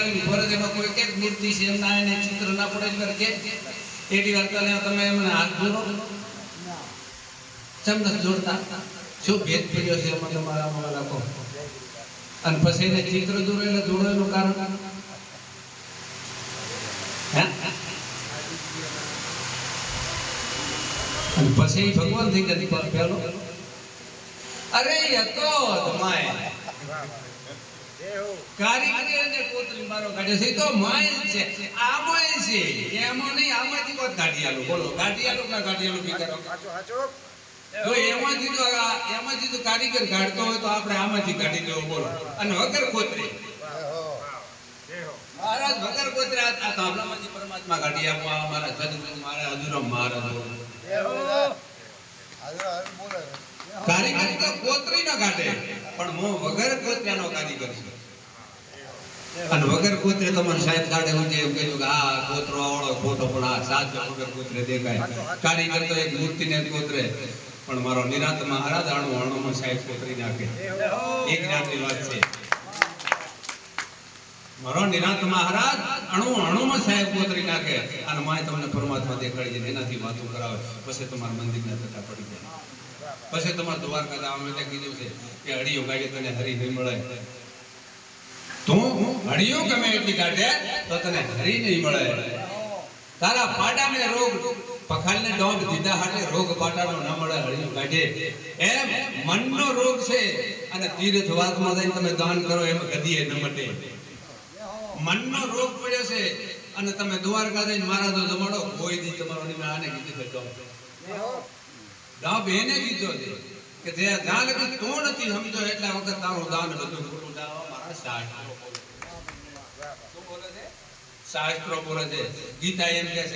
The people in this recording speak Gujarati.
આવી ફરજ એમાં કોઈ કે મૂર્તિ છે એમના એને ચિત્ર ના પડે એટલે કે એટી વાર તમે એમને હાથ જોડો ચમ નથી જોડતા શું ભેદ પડ્યો છે એમાં તમારા આમાં રાખો અને પછી એને ચિત્ર દોરો એટલે જોડો એનું કારણ અને પછી ભગવાન થઈ જતી પેલો અરે હતો માય કારીગરી અને કોતરી મારો કાઢે છે તો માય છે આમાંય છે એમાં નહીં આમાંથી કોત કાઢી આલો બોલો કાઢી આલો ના કાઢી આલો બી કરો જો એમાંથી તો કારીગર કાઢતો હોય તો આપણે આમાંથી કાઢી લેવો બોલો અને વગર કોતરી મહારાજ વગર કોતરી આ તાબલામાંથી પરમાત્મા કાઢી આપવા મારા સદગુરુ મારા અધુરામ મહારાજ કારીગરી તો કોતરી ન કાઢે પણ હું વગર કોતરાનો કારીગર છું અને વગર કોતરે તમારે સાહેબ કાઢે હું એમ કહ્યું કે આ કોતરો વાળો ખોટો પણ આ સાચો વગર કોતરે દેખાય કારીગર તો એક મૂર્તિને કોતરે પણ મારો નિરાંત મહારાજ અણુમાં સાહેબ કોતરી નાખે એક જાતની વાત છે મારો નિરાંત મહારાજ અણુમાં સાહેબ કોતરી નાખે અને માય તમને પરમાત્મા દેખાડી જાય એનાથી વાતો કરાવે પછી તમારા મંદિરના થતા પડી જાય પછી તમારે દ્વારકા જવાનું એટલે કીધું છે કે હળીઓ ગાડી તને હરી નહીં મળે તું હળીઓ ગમે એટલી કાઢે તો તને હરી નહીં મળે તારા પાડાને રોગ પખાલને ડોગ દીધા હાટે રોગ પાડાનો ન મળે હળીઓ કાઢે એમ મનનો રોગ છે અને તીર્થ વાતમાં જઈને તમે દાન કરો એમ ગદીએ ન મટે મનનો રોગ પડ્યો છે અને તમે દ્વારકા જઈને મહારાજો જમાડો કોઈ દી તમારો નિમે આને કીધું છે દાબ એને કીધો છે કે જે દાન લગી તો નથી સમજો એટલા વખત તારું દાન બધું ખોટું જાવા મારા શાસ્ત્રો બોલે છે શાસ્ત્રો બોલે છે ગીતા એમ કહે છે